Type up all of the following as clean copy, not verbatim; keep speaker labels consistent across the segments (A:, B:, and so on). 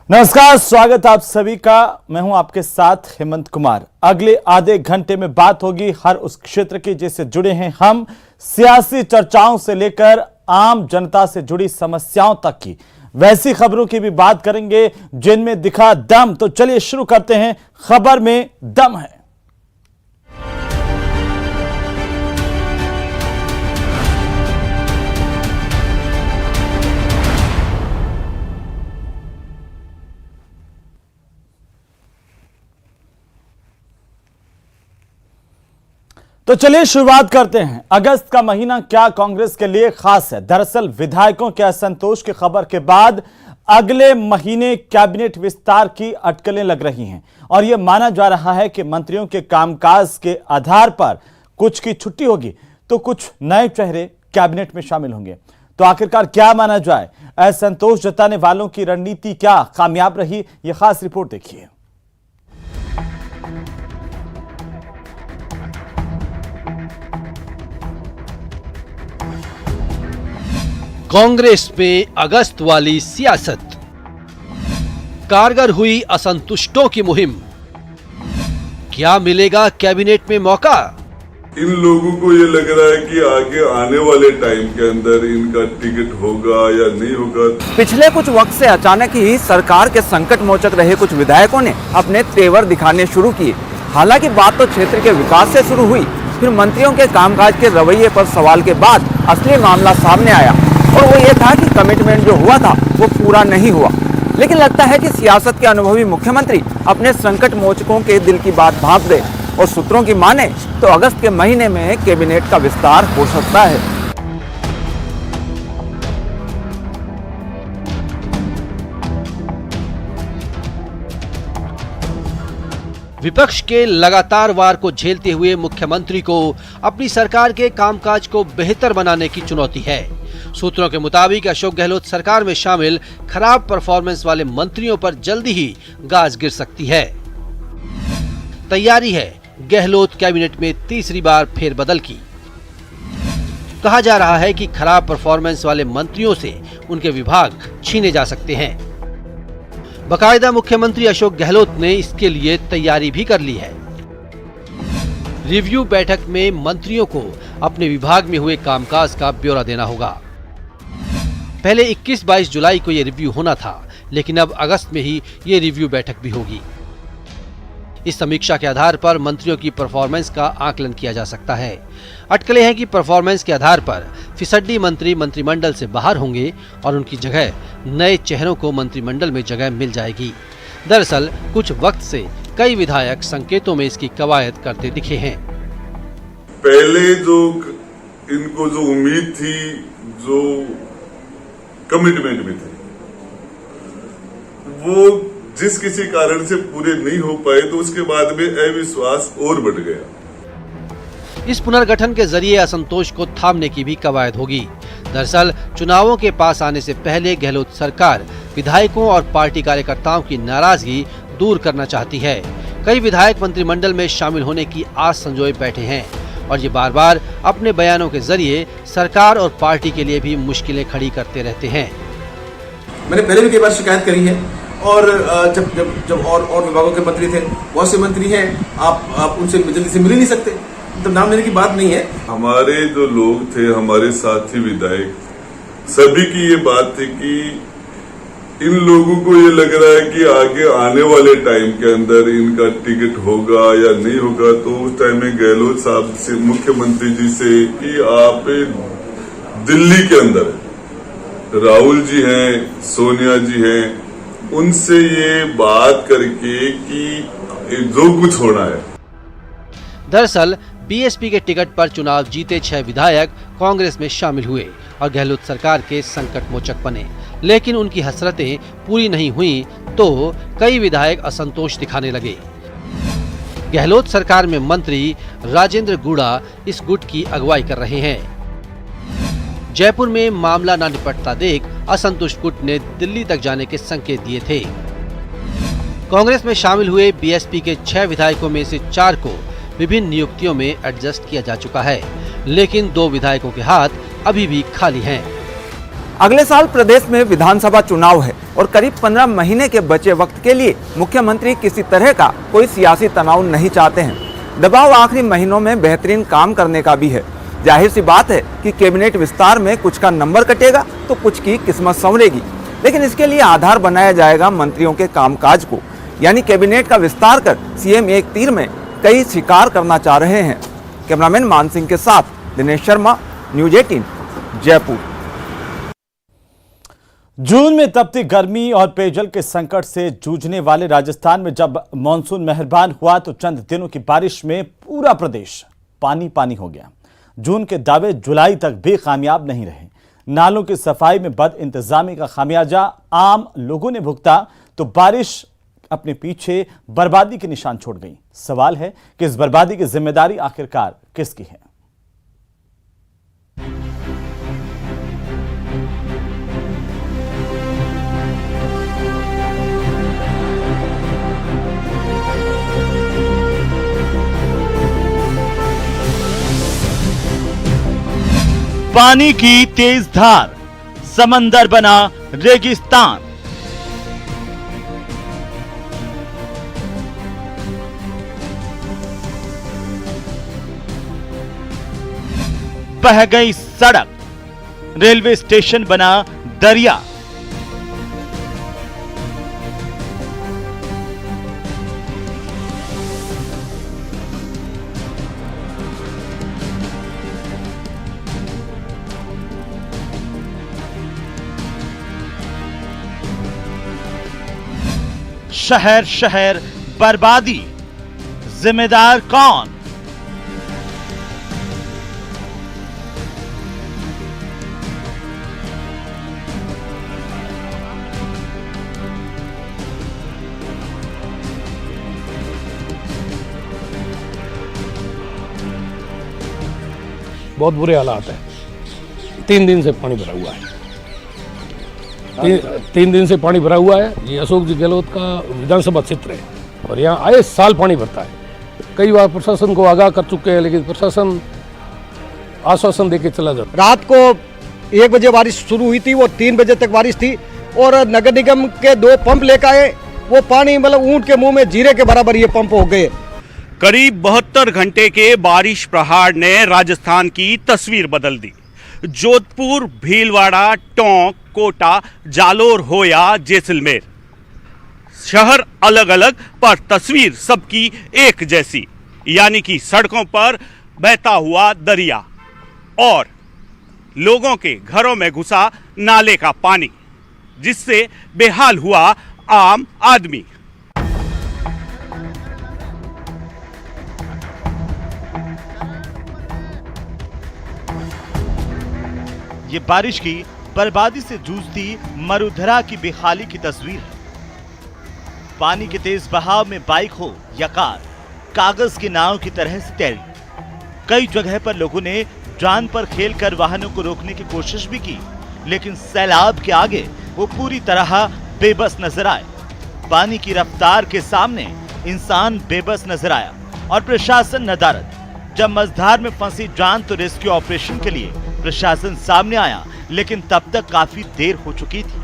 A: नमस्कार, स्वागत आप सभी का। मैं हूं आपके साथ हेमंत कुमार। अगले आधे घंटे में बात होगी हर उस क्षेत्र की जिससे जुड़े हैं हम, सियासी चर्चाओं से लेकर आम जनता से जुड़ी समस्याओं तक की। वैसी खबरों की भी बात करेंगे जिनमें दिखा दम। तो चलिए शुरू करते हैं, खबर में दम है। तो चलिए शुरुआत करते हैं। अगस्त का महीना क्या कांग्रेस के लिए खास है? दरअसल विधायकों के असंतोष की खबर के बाद अगले महीने कैबिनेट विस्तार की अटकलें लग रही हैं और यह माना जा रहा है कि मंत्रियों के कामकाज के आधार पर कुछ की छुट्टी होगी तो कुछ नए चेहरे कैबिनेट में शामिल होंगे। तो आखिरकार क्या माना जाए? असंतोष जताने वालों की रणनीति क्या कामयाब रही? यह खास रिपोर्ट देखिए।
B: कांग्रेस में अगस्त वाली सियासत, कारगर हुई असंतुष्टों की मुहिम, क्या मिलेगा कैबिनेट में मौका?
C: इन लोगों को ये लग रहा है कि आगे आने वाले टाइम के अंदर इनका टिकट होगा या नहीं होगा।
D: पिछले कुछ वक्त से अचानक ही सरकार के संकट मोचक रहे कुछ विधायकों ने अपने तेवर दिखाने शुरू किए। हालांकि बात तो क्षेत्र के विकास से शुरू हुई, फिर मंत्रियों के कामकाज के रवैये पर सवाल के बाद असली मामला सामने आया और वो ये था कि कमिटमेंट जो हुआ था वो पूरा नहीं हुआ। लेकिन लगता है कि सियासत के अनुभवी मुख्यमंत्री अपने संकट मोचकों के दिल की बात भांप दे और सूत्रों की माने तो अगस्त के महीने में कैबिनेट का विस्तार हो सकता है।
B: विपक्ष के लगातार वार को झेलते हुए मुख्यमंत्री को अपनी सरकार के कामकाज को बेहतर बनाने की चुनौती है। सूत्रों के मुताबिक अशोक गहलोत सरकार में शामिल खराब परफॉर्मेंस वाले मंत्रियों पर जल्दी ही गाज गिर सकती है। तैयारी है गहलोत कैबिनेट में तीसरी बार फेरबदल की। कहा जा रहा है कि खराब परफॉर्मेंस वाले मंत्रियों से उनके विभाग छीने जा सकते हैं। बाकायदा मुख्यमंत्री अशोक गहलोत ने इसके लिए तैयारी भी कर ली है। रिव्यू बैठक में मंत्रियों को अपने विभाग में हुए कामकाज का ब्यौरा देना होगा। पहले 21-22 जुलाई को यह रिव्यू होना था, लेकिन अब अगस्त में ही ये रिव्यू बैठक भी होगी। इस समीक्षा के आधार पर मंत्रियों की परफॉर्मेंस का आकलन किया जा सकता है। अटकलें हैं कि परफॉर्मेंस के आधार पर फिसड्डी मंत्री मंत्रिमंडल से बाहर होंगे और उनकी जगह नए चेहरों को मंत्रिमंडल में जगह मिल जाएगी। दरअसल कुछ वक्त से कई विधायक संकेतों में इसकी कवायद करते दिखे हैं।
C: पहले जो इनको जो उम्मीद थी, जो कमिटमेंट में थे, वो जिस किसी कारण से पूरे नहीं हो पाए तो उसके बाद में अविश्वास और बढ़ गया।
B: इस पुनर्गठन के जरिए असंतोष को थामने की भी कवायद होगी। दरअसल चुनावों के पास आने से पहले गहलोत सरकार विधायकों और पार्टी कार्यकर्ताओं की नाराजगी दूर करना चाहती है। कई विधायक मंत्रिमंडल में शामिल होने की आस संजोए बैठे हैं और ये बार बार अपने बयानों के जरिए सरकार और पार्टी के लिए भी मुश्किलें खड़ी करते रहते हैं।
E: मैंने पहले भी कई बार शिकायत करी है और जब और विभागों के मंत्री थे, बहुत से मंत्री हैं, आप उनसे जल्दी से मिल ही नहीं सकते, तो नाम लेने की बात नहीं है।
C: हमारे जो लोग थे, हमारे साथी विधायक, सभी की ये बात थी कि इन लोगों को ये लग रहा है कि आगे आने वाले टाइम के अंदर इनका टिकट होगा या नहीं होगा। तो उस टाइम में गहलोत साहब से, मुख्यमंत्री जी से, कि आप दिल्ली के अंदर राहुल जी हैं, सोनिया जी हैं, उनसे ये बात करके कि जो कुछ होना है।
B: दरअसल बीएसपी के टिकट पर चुनाव जीते 6 विधायक कांग्रेस में शामिल हुए और गहलोत सरकार के संकट मोचक बने, लेकिन उनकी हसरतें पूरी नहीं हुई तो कई विधायक असंतोष दिखाने लगे। गहलोत सरकार में मंत्री राजेंद्र गुड़ा इस गुट की अगुवाई कर रहे हैं। जयपुर में मामला न निपटता देख असंतुष्ट गुट ने दिल्ली तक जाने के संकेत दिए थे। कांग्रेस में शामिल हुए बीएसपी के 6 विधायकों में से 4 को विभिन्न नियुक्तियों में एडजस्ट किया जा चुका है, लेकिन 2 विधायकों के हाथ अभी भी खाली हैं।
D: अगले साल प्रदेश में विधानसभा चुनाव है और करीब 15 महीने के बचे वक्त के लिए मुख्यमंत्री किसी तरह का कोई सियासी तनाव नहीं चाहते हैं। दबाव आखिरी महीनों में बेहतरीन काम करने का भी है। जाहिर सी बात है कि कैबिनेट विस्तार में कुछ का नंबर कटेगा तो कुछ की किस्मत संवरेगी, लेकिन इसके लिए आधार बनाया जाएगा मंत्रियों के कामकाज को, यानी कैबिनेट का विस्तार कर सीएम एक तीर में कई शिकार करना चाह रहे हैं। कैमरामैन मान सिंह के साथ दिनेश शर्मा, न्यूज 18 जयपुर।
A: जून में तपती गर्मी और पेयजल के संकट से जूझने वाले राजस्थान में जब मानसून मेहरबान हुआ तो चंद दिनों की बारिश में पूरा प्रदेश पानी पानी हो गया। जून के दावे जुलाई तक भी कामयाब नहीं रहे। नालों की सफाई में बद इंतजामी का खामियाजा आम लोगों ने भुगता तो बारिश अपने पीछे बर्बादी के निशान छोड़ गई। सवाल है कि इस बर्बादी की जिम्मेदारी आखिरकार किसकी है?
F: पानी की तेज धार, समंदर बना रेगिस्तान। बह गई सड़क, रेलवे स्टेशन बना दरिया। शहर शहर बर्बादी, जिम्मेदार कौन?
G: बहुत बुरे हालात है। 3 दिन से पानी भरा हुआ है। 3 दिन से पानी भरा हुआ है। ये अशोक जी गहलोत का विधानसभा क्षेत्र है और यहाँ आए साल पानी भरता है। कई बार प्रशासन को आगाह कर चुके हैं, लेकिन प्रशासन आश्वासन देके चला जाता।
H: रात को 1 बजे बारिश शुरू हुई थी, वो 3 बजे तक बारिश थी और नगर निगम के 2 पंप लेकर आए। वो पानी मतलब ऊंट के मुंह में जीरे के बराबर ये पंप हो गए।
F: करीब 72 घंटे के बारिश प्रहार ने राजस्थान की तस्वीर बदल दी। जोधपुर, भीलवाड़ा, टोंक, कोटा, जालोर हो या जैसलमेर, शहर अलग अलग पर तस्वीर सबकी एक जैसी, यानी कि सड़कों पर बहता हुआ दरिया और लोगों के घरों में घुसा नाले का पानी, जिससे बेहाल हुआ आम आदमी। ये बारिश की बर्बादी से जूझती मरुधरा की बेहाली की तस्वीर है। पानी के तेज बहाव में बाइक हो या कार, कागज की नाव की तरह से तैरी। कई जगह पर लोगों ने जान पर खेलकर वाहनों को रोकने की कोशिश भी की, लेकिन सैलाब के आगे वो पूरी तरह बेबस नजर आए। पानी की रफ्तार के सामने इंसान बेबस नजर आया और प्रशासन नदारद। जब मझधार में फंसी जान तो रेस्क्यू ऑपरेशन के लिए प्रशासन सामने आया, लेकिन तब तक काफी देर हो चुकी थी।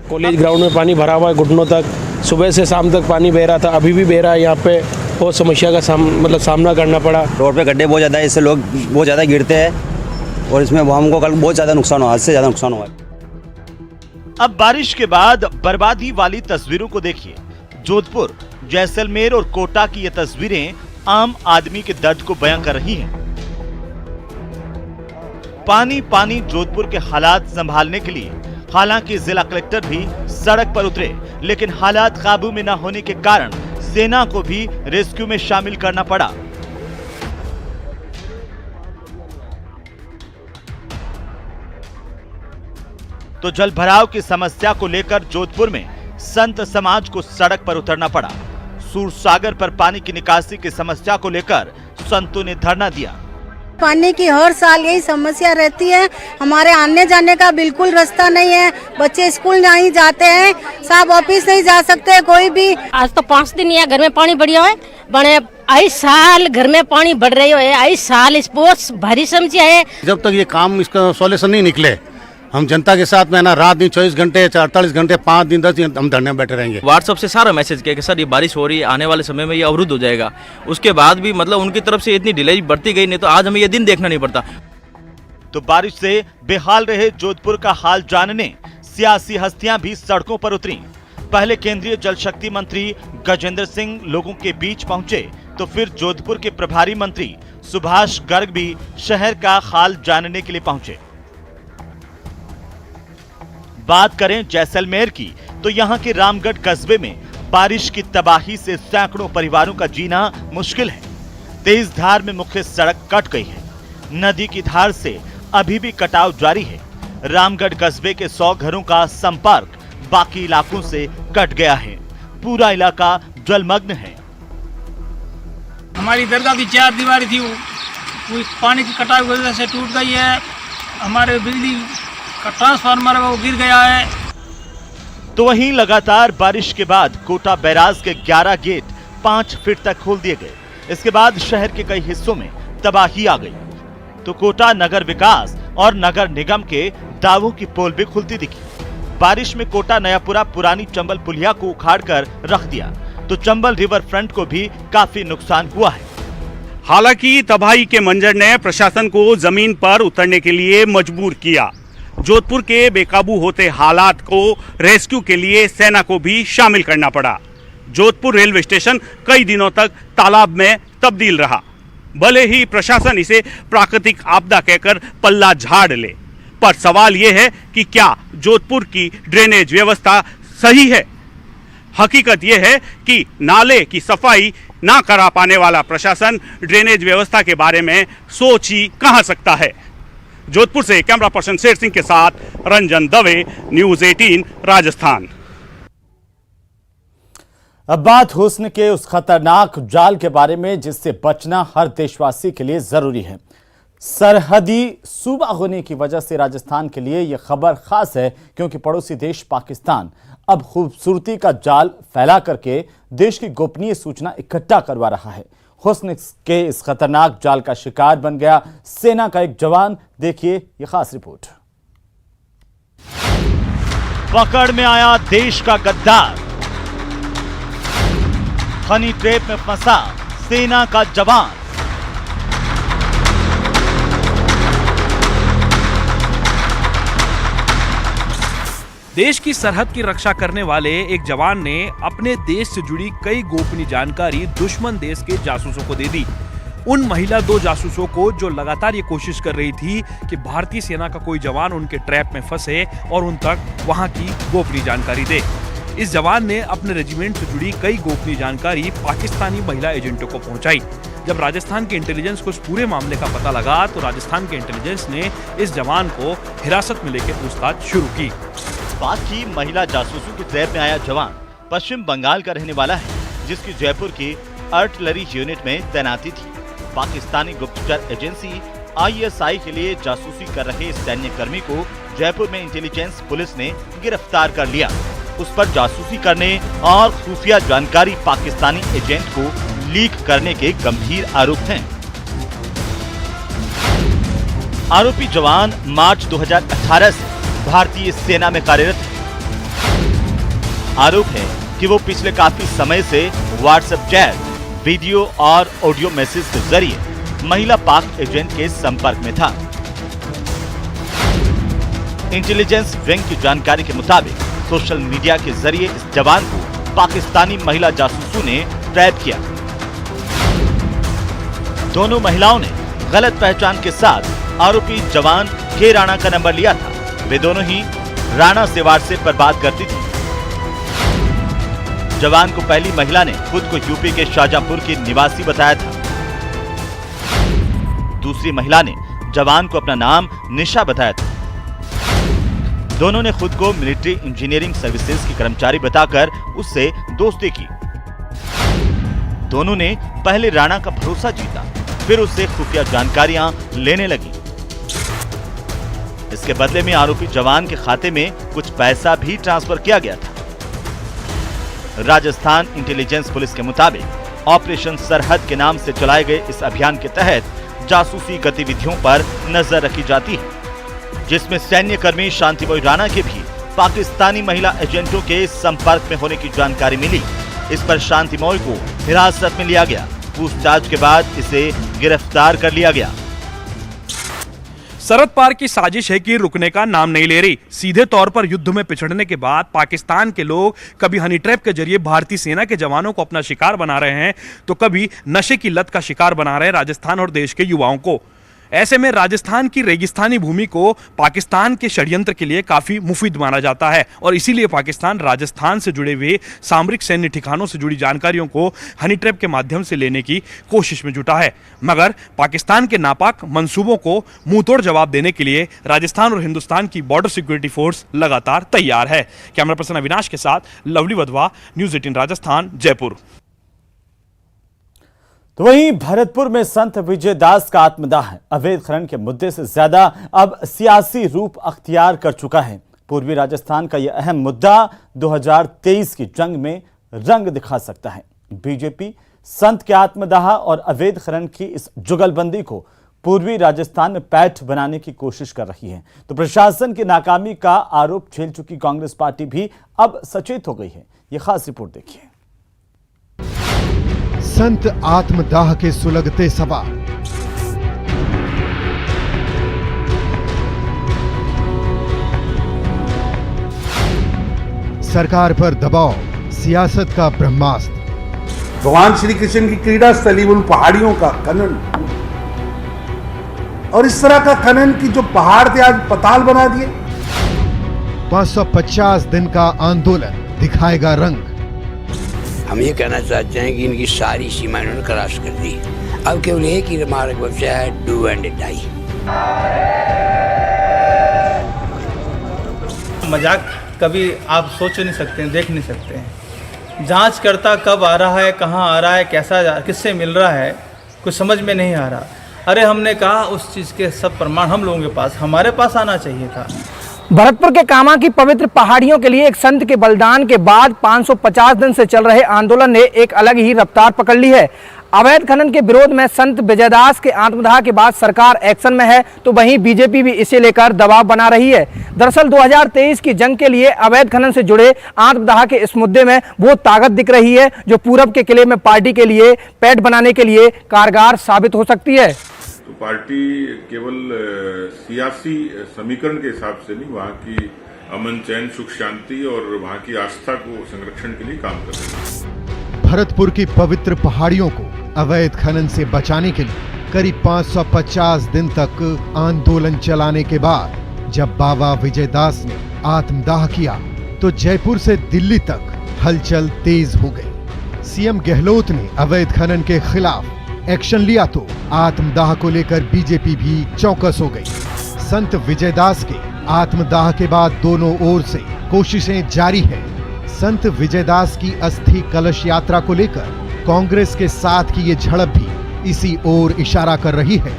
G: कॉलेज ग्राउंड में पानी भरा हुआ है घुटनों तक। सुबह से शाम तक पानी बह रहा था, अभी भी बह रहा है। यहाँ पे बहुत समस्या का सामना करना पड़ा।
I: रोड पे गड्ढे बहुत ज़्यादा है, इससे लोग बहुत ज़्यादा गिरते हैं और इसमें हमको कल बहुत ज़्यादा नुकसान हुआ, इससे ज़्यादा नुकसान हुआ।
F: अब बारिश के बाद बर्बादी वाली तस्वीरों को देखिए। जोधपुर, जैसलमेर और कोटा की ये तस्वीरें आम आदमी के दर्द को बयां कर रही हैं। पानी पानी जोधपुर के हालात संभालने के लिए हालांकि जिला कलेक्टर भी सड़क पर उतरे, लेकिन हालात काबू में न होने के कारण सेना को भी रेस्क्यू में शामिल करना पड़ा। तो जल भराव की समस्या को लेकर जोधपुर में संत समाज को सड़क पर उतरना पड़ा। सूरसागर पर पानी की निकासी की समस्या को लेकर संतों ने धरना दिया।
J: पानी की हर साल यही समस्या रहती है। हमारे आने जाने का बिल्कुल रास्ता नहीं है। बच्चे स्कूल नहीं जाते हैं, सब ऑफिस नहीं जा सकते कोई भी।
K: आज तो 5 दिन यहाँ घर में पानी बढ़िया है, बड़े आई साल घर में पानी बढ़ रही है। आई साल इस बहुत भारी समस्या है।
L: जब तक ये काम इसका सॉल्यूशन नहीं निकले हम जनता के साथ में ना रात दिन 24 घंटे 48 घंटे 5 दिन 10 दिन हम धरने में बैठे रहेंगे।
M: व्हाट्सएप से सारा मैसेज किया कि सर ये बारिश हो रही है, आने वाले समय में ये अवरुद्ध हो जाएगा। उसके बाद भी मतलब उनकी तरफ से इतनी डिले बढ़ती गई, नहीं तो आज हमें ये दिन देखना नहीं पड़ता।
F: तो बारिश से बेहाल रहे जोधपुर का हाल जानने सियासी हस्तियां भी सड़कों पर उतरी। पहले केंद्रीय जल शक्ति मंत्री गजेंद्र सिंह लोगों के बीच पहुंचे, तो फिर जोधपुर के प्रभारी मंत्री सुभाष गर्ग भी शहर का हाल जानने के लिए पहुंचे। बात करें जैसलमेर की, तो यहां के रामगढ़ कस्बे में बारिश की तबाही से सैकड़ों परिवारों का जीना मुश्किल है। तेज धार में मुख्य सड़क कट गई है। नदी की धार से अभी भी कटाव जारी है। रामगढ़ कस्बे के 100 घरों का संपर्क बाकी इलाकों से कट गया है। पूरा इलाका जलमग्न है।
N: हमारी दरगाह की 4 दीवारी थी, वो पानी की कटाव की वजह से टूट गई है। हमारे बिजली का ट्रांसफार्मर वो गिर गया है।
F: तो वहीं लगातार बारिश के बाद कोटा बैराज के 11 गेट 5 फीट तक खोल दिए गए। इसके बाद शहर के कई हिस्सों में तबाही आ गई। तो कोटा नगर विकास और नगर निगम के दावों की पोल भी खुलती दिखी। बारिश में कोटा नयापुरा पुरानी चंबल पुलिया को उखाड़कर रख दिया, तो चंबल रिवर फ्रंट को भी काफी नुकसान हुआ है।
O: हालांकि तबाही के मंजर ने प्रशासन को जमीन पर उतरने के लिए मजबूर किया। जोधपुर के बेकाबू होते हालात को रेस्क्यू के लिए सेना को भी शामिल करना पड़ा। जोधपुर रेलवे स्टेशन कई दिनों तक तालाब में तब्दील रहा। भले ही प्रशासन इसे प्राकृतिक आपदा कहकर पल्ला झाड़ ले, पर सवाल यह है कि क्या जोधपुर की ड्रेनेज व्यवस्था सही है? हकीकत यह है कि नाले की सफाई ना करा पाने वाला प्रशासन ड्रेनेज व्यवस्था के बारे में सोच ही कहां सकता है। जोधपुर से कैमरा पर्सन शेर सिंह के साथ रंजन दवे, न्यूज़ 18 राजस्थान।
A: अब बात हुस्न के उस खतरनाक जाल के बारे में जिससे बचना हर देशवासी के लिए जरूरी है। सरहदी सूबा होने की वजह से राजस्थान के लिए यह खबर खास है, क्योंकि पड़ोसी देश पाकिस्तान अब खूबसूरती का जाल फैला करके देश की गोपनीय सूचना इकट्ठा करवा रहा है। हुस्न के इस खतरनाक जाल का शिकार बन गया सेना का एक जवान। देखिए ये खास रिपोर्ट।
F: पकड़ में आया देश का गद्दार। हनी ट्रैप में फंसा सेना का जवान।
P: देश की सरहद की रक्षा करने वाले एक जवान ने अपने देश से जुड़ी कई गोपनीय जानकारी दुश्मन देश के जासूसों को दे दी। उन महिला 2 जासूसों को जो लगातार ये कोशिश कर रही थी कि भारतीय सेना का कोई जवान उनके ट्रैप में फंसे और उन तक वहां की गोपनीय जानकारी दे। इस जवान ने अपने रेजिमेंट से जुड़ी कई गोपनीय जानकारी पाकिस्तानी महिला एजेंटों को पहुंचाई। जब राजस्थान के इंटेलिजेंस को इस पूरे मामले का पता लगा, तो राजस्थान के इंटेलिजेंस ने इस जवान को हिरासत में लेकर पूछताछ शुरू की।
F: पाक की महिला जासूसों की ट्रैप में आया जवान पश्चिम बंगाल का रहने वाला है, जिसकी जयपुर की आर्टिलरी यूनिट में तैनाती थी। पाकिस्तानी गुप्तचर एजेंसी ISI के लिए जासूसी कर रहे सैन्यकर्मी को जयपुर में इंटेलिजेंस पुलिस ने गिरफ्तार कर लिया। उस पर जासूसी करने और खुफिया जानकारी पाकिस्तानी एजेंट को लीक करने के गंभीर आरोप हैं। आरोपी जवान मार्च 2018 से भारतीय सेना में कार्यरत है। आरोप है कि वो पिछले काफी समय से व्हाट्सएप चैट, वीडियो और ऑडियो मैसेज के जरिए महिला पाक एजेंट के संपर्क में था। इंटेलिजेंस विंग की जानकारी के मुताबिक सोशल मीडिया के जरिए इस जवान को पाकिस्तानी महिला जासूसों ने ट्रैप किया। दोनों महिलाओं ने गलत पहचान के साथ आरोपी जवान के राणा का नंबर लिया था। वे दोनों ही राणा से व्हाट्सएप पर बात करती थी। जवान को पहली महिला ने खुद को यूपी के शाहजहांपुर की निवासी बताया था। दूसरी महिला ने जवान को अपना नाम निशा बताया था। दोनों ने खुद को मिलिट्री इंजीनियरिंग सर्विसेज की कर्मचारी बताकर उससे दोस्ती की। दोनों ने पहले राणा का भरोसा जीता, फिर उससे खुफिया जानकारियां लेने लगी। इसके बदले में आरोपी जवान के खाते में कुछ पैसा भी ट्रांसफर किया गया था। राजस्थान इंटेलिजेंस पुलिस के मुताबिक ऑपरेशन सरहद के नाम से चलाए गए इस अभियान के तहत जासूसी गतिविधियों पर नजर रखी जाती है। जिसमें सैन्य कर्मी शांतिमयी राणा के भी पाकिस्तानी महिला एजेंटों के संपर्क में होने की जानकारी मिली। इस पर शांतिमयी को हिरासत में लिया गया। पूछताछ के बाद इसे गिरफ्तार कर लिया गया।
P: शरद पवार की साजिश है कि रुकने का नाम नहीं ले रही। सीधे तौर पर युद्ध में पिछड़ने के बाद पाकिस्तान के लोग कभी हनी ट्रैप के जरिए भारतीय सेना के जवानों को अपना शिकार बना रहे हैं, तो कभी नशे की लत का शिकार बना रहे हैं राजस्थान और देश के युवाओं को। ऐसे में राजस्थान की रेगिस्तानी भूमि को पाकिस्तान के षड्यंत्र के लिए काफी मुफीद माना जाता है और इसीलिए पाकिस्तान राजस्थान से जुड़े हुए सामरिक सैन्य ठिकानों से जुड़ी जानकारियों को हनी ट्रैप के माध्यम से लेने की कोशिश में जुटा है। मगर पाकिस्तान के नापाक मंसूबों को मुंहतोड़ जवाब देने के लिए राजस्थान और हिंदुस्तान की बॉर्डर सिक्योरिटी फोर्स लगातार तैयार है। कैमरा पर्सन अविनाश के साथ लवली वधवा, न्यूज 18 राजस्थान, जयपुर।
A: तो वहीं भरतपुर में संत विजय दास का आत्मदाह अवैध खनन के मुद्दे से ज्यादा अब सियासी रूप अख्तियार कर चुका है। पूर्वी राजस्थान का यह अहम मुद्दा 2023 की जंग में रंग दिखा सकता है। बीजेपी संत के आत्मदाह और अवैध खनन की इस जुगलबंदी को पूर्वी राजस्थान में पैठ बनाने की कोशिश कर रही है, तो प्रशासन की नाकामी का आरोप झेल चुकी कांग्रेस पार्टी भी अब सचेत हो गई है। यह खास रिपोर्ट देखिए।
Q: संत आत्मदाह के सुलगते सवाल। सरकार पर दबाव, सियासत का ब्रह्मास्त्र।
R: भगवान श्री कृष्ण की क्रीड़ा स्थली उन पहाड़ियों का खनन, और इस तरह का खनन की जो पहाड़ थे आज पताल बना दिए।
Q: 550 दिन का आंदोलन दिखाएगा रंग।
S: हम ये कहना चाहते हैं कि इनकी सारी सीमा इन्होंने क्रॉस कर दी। अब केवल एक ही मार्ग बचा है, डू एंड डाई।
T: मजाक कभी आप सोच नहीं सकते हैं, देख नहीं सकते हैं। जांच करता कब आ रहा है, कहाँ आ रहा है, कैसा किससे मिल रहा है, कुछ समझ में नहीं आ रहा। अरे हमने कहा उस चीज़ के सब प्रमाण हम लोगों के पास, हमारे पास आना चाहिए था।
U: भरतपुर के कामा की पवित्र पहाड़ियों के लिए एक संत के बलिदान के बाद 550 दिन से चल रहे आंदोलन ने एक अलग ही रफ्तार पकड़ ली है। अवैध खनन के विरोध में संत विजयदास के आत्मदाह के बाद सरकार एक्शन में है, तो वहीं बीजेपी भी इसे लेकर दबाव बना रही है। दरअसल 2023 की जंग के लिए अवैध खनन से जुड़े आत्मदाह के इस मुद्दे में वो ताकत दिख रही है जो पूरब के किले में पार्टी के लिए पैठ बनाने के लिए कारगर साबित हो सकती है।
V: तो पार्टी केवल सियासी समीकरण के हिसाब से नहीं, वहाँ की अमन चैन सुख शांति और वहाँ की आस्था को संरक्षण के लिए काम कर रही है।
Q: भरतपुर की पवित्र पहाड़ियों को अवैध खनन से बचाने के लिए करीब 550 दिन तक आंदोलन चलाने के बाद जब बाबा विजयदास ने आत्मदाह किया तो जयपुर से दिल्ली तक हलचल तेज हो गई। सीएम गहलोत ने अवैध खनन के खिलाफ एक्शन लिया तो आत्मदाह को लेकर बीजेपी भी चौकस हो गई। संत विजयदास के आत्मदाह के बाद दोनों ओर से कोशिशें जारी है। संत विजयदास की अस्थि कलश यात्रा को लेकर कांग्रेस के साथ की ये झड़प भी इसी ओर इशारा कर रही है।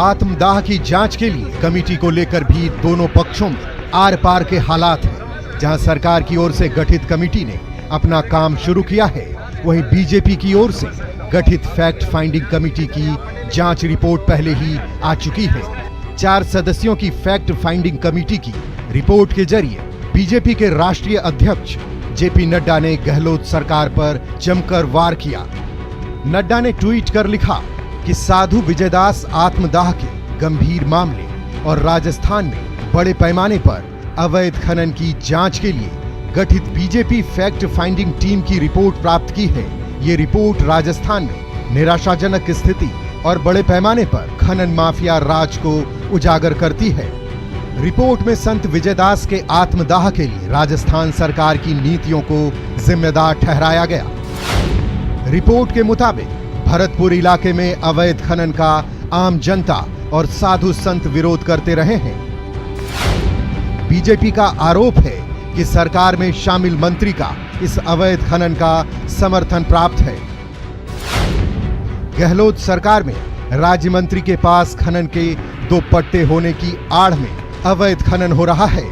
Q: आत्मदाह की जांच के लिए कमेटी को लेकर भी दोनों पक्षों में आर पार के हालात हैं। जहां सरकार की ओर से गठित कमेटी ने अपना काम शुरू किया है, वहीं बीजेपी की ओर से गठित फैक्ट फाइंडिंग कमेटी की जांच रिपोर्ट पहले ही आ चुकी है। 4 सदस्यों की फैक्ट फाइंडिंग कमेटी की रिपोर्ट के जरिए बीजेपी के राष्ट्रीय अध्यक्ष जेपी नड्डा ने गहलोत सरकार पर जमकर वार किया। नड्डा ने ट्वीट कर लिखा कि साधु विजयदास आत्मदाह के गंभीर मामले और राजस्थान में बड़े पैमाने पर अवैध खनन की जांच के लिए गठित बीजेपी फैक्ट फाइंडिंग टीम की रिपोर्ट प्राप्त की है। ये रिपोर्ट राजस्थान में निराशाजनक स्थिति और बड़े पैमाने पर खनन माफिया राज को उजागर करती है। रिपोर्ट में संत विजयदास के आत्मदाह के लिए राजस्थान सरकार की नीतियों को जिम्मेदार ठहराया गया। रिपोर्ट के मुताबिक भरतपुर इलाके में अवैध खनन का आम जनता और साधु संत विरोध करते रहे हैं। बीजेपी का आरोप है कि सरकार में शामिल मंत्री का इस अवैध खनन का समर्थन प्राप्त है। गहलोत सरकार में राज्य मंत्री के पास खनन के 2 पट्टे होने की आड़ में अवैध खनन हो रहा है।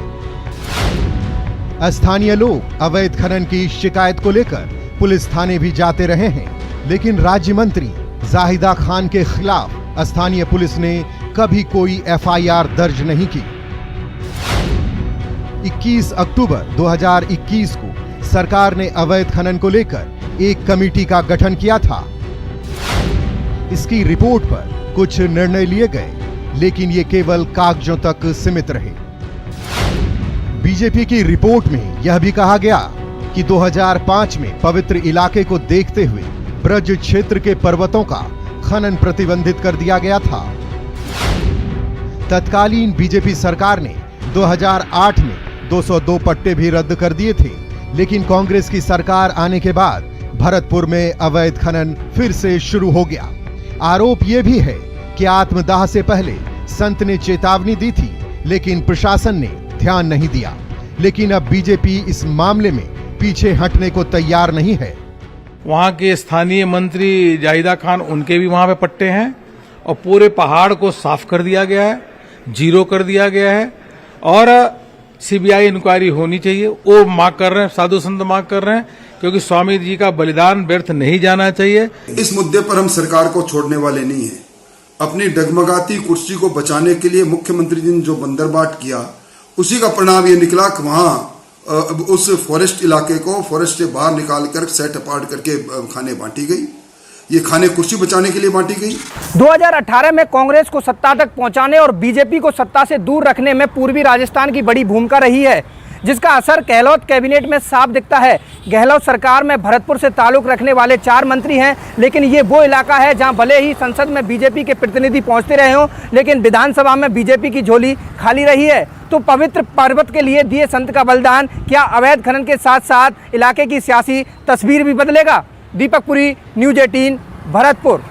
Q: स्थानीय लोग अवैध खनन की शिकायत को लेकर पुलिस थाने भी जाते रहे हैं, लेकिन राज्य मंत्री जाहिदा खान के खिलाफ स्थानीय पुलिस ने कभी कोई एफआईआर दर्ज नहीं की। 21 अक्टूबर 2021 को सरकार ने अवैध खनन को लेकर एक कमेटी का गठन किया था। इसकी रिपोर्ट पर कुछ निर्णय लिए गए, लेकिन ये केवल कागजों तक सीमित रहे। बीजेपी की रिपोर्ट में यह भी कहा गया कि 2005 में पवित्र इलाके को देखते हुए ब्रज क्षेत्र के पर्वतों का खनन प्रतिबंधित कर दिया गया था। तत्कालीन बीजेपी सरकार ने 2008 में 202 पट्टे भी रद्द कर दिए थे, लेकिन कांग्रेस की सरकार आने के बाद भरतपुर में अवैध खनन फिर से शुरू हो गया। आरोप यह भी है कि आत्मदाह से पहले संत ने चेतावनी दी थी, लेकिन प्रशासन ने ध्यान नहीं दिया। लेकिन अब बीजेपी इस मामले में पीछे हटने को तैयार नहीं है।
C: वहाँ के स्थानीय मंत्री जाहिदा खान, उनके भी वहाँ पे पट्टे हैं और पूरे पहाड़ को साफ कर दिया गया है, जीरो कर दिया गया है और सीबीआई इंक्वायरी होनी चाहिए। वो मांग कर रहे हैं, साधु संत मांग कर रहे हैं, क्योंकि स्वामी जी का बलिदान व्यर्थ नहीं जाना चाहिए।
E: इस मुद्दे पर हम सरकार को छोड़ने वाले नहीं हैं। अपनी डगमगाती कुर्सी को बचाने के लिए मुख्यमंत्री जी ने जो बंदरबाट किया, उसी का परिणाम ये निकला कि वहाँ उस फॉरेस्ट इलाके को फॉरेस्ट से बाहर निकालकर सेट अपार्ट करके खाने बांटी गई। ये खाने कुर्सी बचाने के लिए बांटी गई।
U: 2018 में कांग्रेस को सत्ता तक पहुंचाने और बीजेपी को सत्ता से दूर रखने में पूर्वी राजस्थान की बड़ी भूमिका रही है, जिसका असर गहलोत कैबिनेट में साफ दिखता है। गहलोत सरकार में भरतपुर से ताल्लुक रखने वाले 4 मंत्री हैं, लेकिन ये वो इलाका है जहां भले ही संसद में बीजेपी के प्रतिनिधि पहुंचते रहे हों, लेकिन विधानसभा में बीजेपी की झोली खाली रही है। तो पवित्र पर्वत के लिए दिए संत का बलिदान क्या अवैध खनन के साथ साथ इलाके की सियासी तस्वीर भी बदलेगा? दीपक पुरी, न्यूज़ 18, भरतपुर।